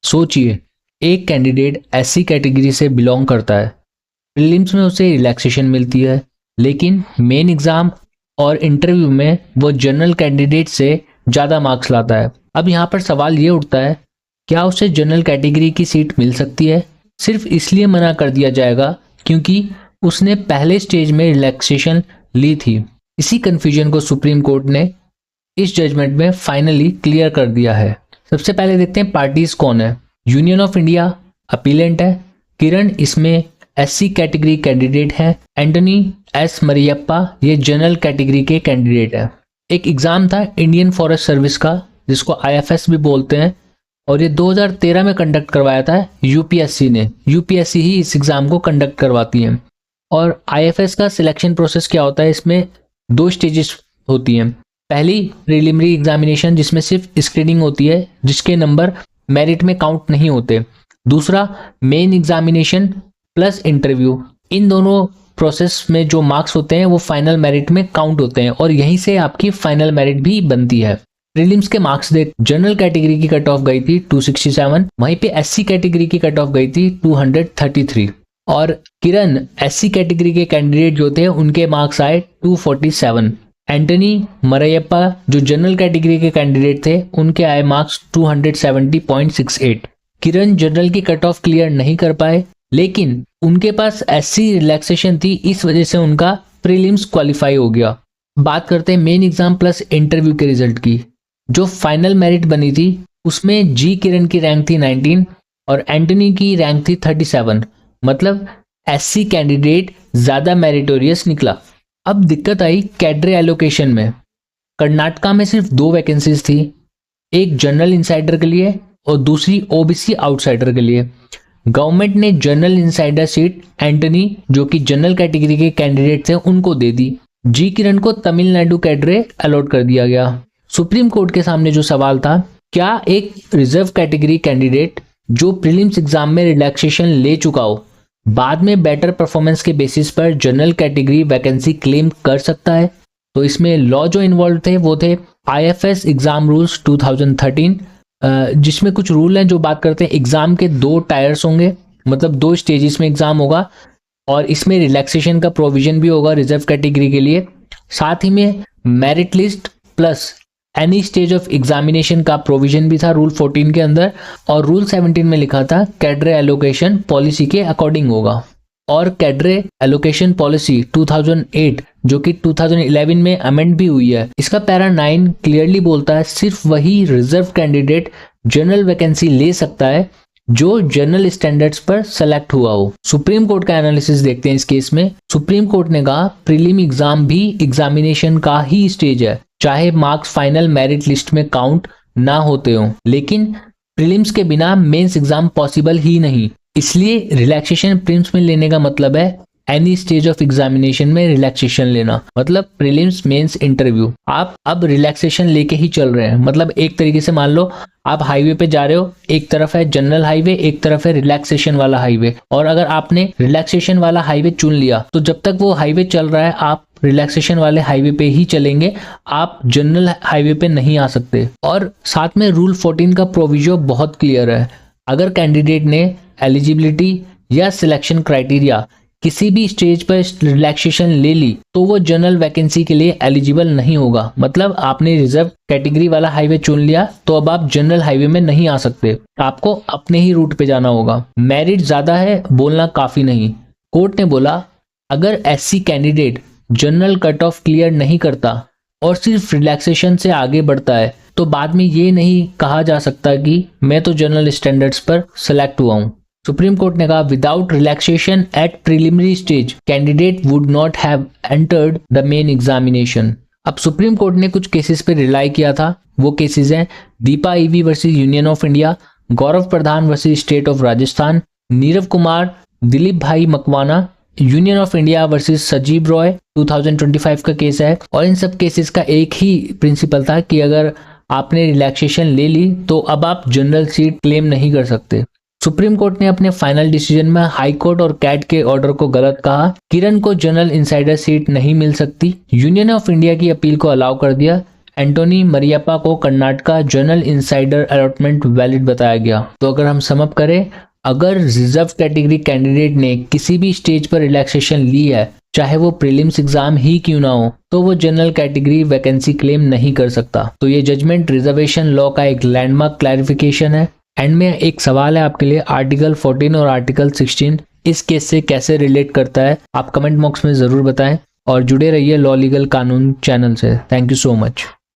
सोचिए, एक candidate SC category से बिलोंग करता है, प्रीलिम्स में उसे रिलैक्सेशन मिलती है, लेकिन मेन एग्जाम और इंटरव्यू में वो जनरल कैंडिडेट से ज़्यादा मार्क्स लाता है। अब यहाँ पर सवाल ये उठता है, क्या उसे जनरल कैटेगरी की सीट मिल सकती है? सिर्फ इसलिए मना कर दिया जाएगा क्योंकि उसने पहले स्टेज में रिलैक्सेशन ली थी। इसी कन्फ्यूजन को सुप्रीम कोर्ट ने इस जजमेंट में फाइनली क्लियर कर दिया है। सबसे पहले देखते हैं पार्टीज कौन है। यूनियन ऑफ इंडिया अपीलेंट है, किरण इसमें एससी कैटेगरी कैंडिडेट है, एंटनी एस मरियप्पा ये जनरल कैटेगरी के कैंडिडेट है। एक एग्जाम था इंडियन फॉरेस्ट सर्विस का जिसको आईएफएस भी बोलते हैं, और ये 2013 में कंडक्ट करवाया था यूपीएससी ने। यूपीएससी ही इस एग्जाम को कंडक्ट करवाती है। और आईएफएस का सिलेक्शन प्रोसेस क्या होता है, इसमें 2 स्टेजेस होती हैं। पहली प्रीलिमिनरी एग्जामिनेशन जिसमें सिर्फ स्क्रीनिंग होती है जिसके नंबर मेरिट में काउंट नहीं होते। दूसरा मेन एग्जामिनेशन प्लस इंटरव्यू। इन दोनों प्रोसेस में जो मार्क्स होते हैं वो फाइनल मेरिट में काउंट होते हैं और यहीं से आपकी फाइनल मेरिट भी बनती है। प्रीलिम्स के मार्क्स देख, जनरल कैटेगरी की कट ऑफ गई थी 267, वहीं पे एससी कैटेगरी की कट ऑफ गई थी 233 और किरण एससी कैटेगरी के कैंडिडेट जो थे उनके मार्क्स आए 247। एंटनी मरैयप्पा जो जनरल कैटेगरी के कैंडिडेट थे उनके आए मार्क्स 270.68। किरण जनरल की कट ऑफ क्लियर नहीं कर पाए, लेकिन उनके पास एससी रिलैक्सेशन थी, इस वजह से उनका प्रीलिम्स क्वालिफाई हो गया। बात करते हैं मेन एग्जाम प्लस इंटरव्यू के रिजल्ट की। जो फाइनल मेरिट बनी थी उसमें जी किरण की रैंक थी 19 और एंटनी की रैंक थी 37, मतलब एससी कैंडिडेट ज्यादा मेरिटोरियस निकला। अब दिक्कत आई कैडरे एलोकेशन में। कर्नाटका में सिर्फ 2 वैकेंसीज थी, एक जनरल इनसाइडर के लिए और दूसरी ओबीसी आउटसाइडर के लिए। गवर्नमेंट ने जनरल इनसाइडर सीट एंटनी जो कि जनरल कैटेगरी के कैंडिडेट थे उनको दे दी। जी किरण को तमिलनाडु कैडरे अलॉट कर दिया गया। सुप्रीम कोर्ट के सामने जो सवाल था, क्या एक रिजर्व कैटेगरी कैंडिडेट जो प्रीलिम्स एग्जाम में रिलैक्सेशन ले चुका हो बाद में बेटर परफॉर्मेंस के बेसिस पर जनरल कैटेगरी वैकेंसी क्लेम कर सकता है? तो इसमें लॉ जो इन्वॉल्व थे वो थे आईएफएस एग्जाम रूल्स 2013, जिसमें कुछ रूल हैं जो बात करते हैं एग्जाम के 2 टायर्स होंगे, मतलब 2 स्टेजेस में एग्जाम होगा और इसमें रिलैक्सेशन का प्रोविजन भी होगा रिजर्व कैटेगरी के लिए। साथ ही में merit list plus any stage of examination का प्रोविजन भी था रूल 14 के अंदर, और रूल 17 में लिखा था कैडरे एलोकेशन पॉलिसी के अकॉर्डिंग होगा। और कैडरे एलोकेशन पॉलिसी 2008 जो कि 2011 में अमेंड भी हुई है, इसका पैरा 9 क्लियरली बोलता है सिर्फ वही रिजर्व कैंडिडेट जनरल वैकेंसी ले सकता है जो जनरल स्टैंडर्ड्स पर सेलेक्ट हुआ हो। सुप्रीम कोर्ट का एनालिसिस देखते हैं इस केस में। सुप्रीम कोर्ट ने कहा प्रीलिम एग्जाम भी एग्जामिनेशन का ही स्टेज है, चाहे मार्क्स फाइनल मेरिट लिस्ट में काउंट ना होते हो, लेकिन प्रीलिम्स के बिना मेंस एग्जाम पॉसिबल ही नहीं। इसलिए रिलैक्सेशन प्रीलिम्स में लेने का मतलब है एनी स्टेज ऑफ एग्जामिनेशन में रिलैक्सेशन लेना, मतलब प्रीलिम्स मेंस इंटरव्यू। आप अब रिलैक्सेशन लेके ही चल रहे हैं, मतलब एक तरीके से मान लो आप हाईवे पे जा रहे हो, एक तरफ है जनरल हाईवे, एक तरफ है रिलैक्सेशन वाला हाईवे, और अगर आपने रिलैक्सेशन वाला हाईवे चुन लिया तो जब तक वो हाईवे चल रहा है आप रिलैक्सेशन वाले हाईवे पे ही चलेंगे, आप जनरल हाईवे पे नहीं आ सकते। और साथ में रूल 14 का प्रोविजन बहुत क्लियर है, अगर कैंडिडेट ने एलिजिबिलिटी या सिलेक्शन क्राइटेरिया किसी भी स्टेज पर रिलैक्सेशन ले ली तो वो जनरल वैकेंसी के लिए एलिजिबल नहीं होगा। मतलब आपने रिजर्व कैटेगरी वाला हाईवे चुन लिया तो अब आप जनरल हाईवे में नहीं आ सकते, आपको अपने ही रूट पे जाना होगा। मेरिट ज्यादा है बोलना काफी नहीं। कोर्ट ने बोला अगर SC candidate general cut off clear नहीं करता और सिर्फ रिलैक्सेशन से आगे बढ़ता है तो बाद में ये नहीं कहा जा सकता कि मैं तो जनरल स्टैंडर्ड्स पर सेलेक्ट हुआ हूं। सुप्रीम कोर्ट ने कहा without relaxation at preliminary stage candidate would not have entered the main examination. अब सुप्रीम कोर्ट ने कुछ केसेस पे रिलाई किया था, वो केसेस हैं Deepa EV versus Union of India, Gaurav Pradhan versus state of Rajasthan, Nirav Kumar Dilip bhai Makwana Union of India versus Sajeev Roy 2025 का केस है। और इन सब केसेस का एक ही प्रिंसिपल था कि अगर आपने रिलैक्सेशन ले ली तो अब आप जनरल सीट क्लेम नहीं कर सकते। सुप्रीम कोर्ट ने अपने फाइनल डिसीजन में हाई कोर्ट और कैट के ऑर्डर को गलत कहा, किरण को जनरल इंसाइडर सीट नहीं मिल सकती, यूनियन ऑफ इंडिया की अपील को अलाउ कर दिया, एंटोनी मरियप्पा को Karnataka general insider allotment valid बताया गया। तो अगर हम समअप करें, अगर रिजर्व कैटेगरी कैंडिडेट ने किसी भी स्टेज पर रिलैक्सेशन ली है, चाहे वो प्रीलिम्स एग्जाम ही क्यों ना हो, तो वो जनरल कैटेगरी वैकेंसी क्लेम नहीं कर सकता। तो ये जजमेंट रिजर्वेशन लॉ का एक लैंडमार्क क्लैरिफिकेशन है। एंड में एक सवाल है आपके लिए, आर्टिकल 14 और आर्टिकल 16 इस केस से कैसे रिलेट करता है, आप कमेंट बॉक्स में जरूर बताएं और जुड़े रहिए लॉ लीगल कानून चैनल से। Thank you so much.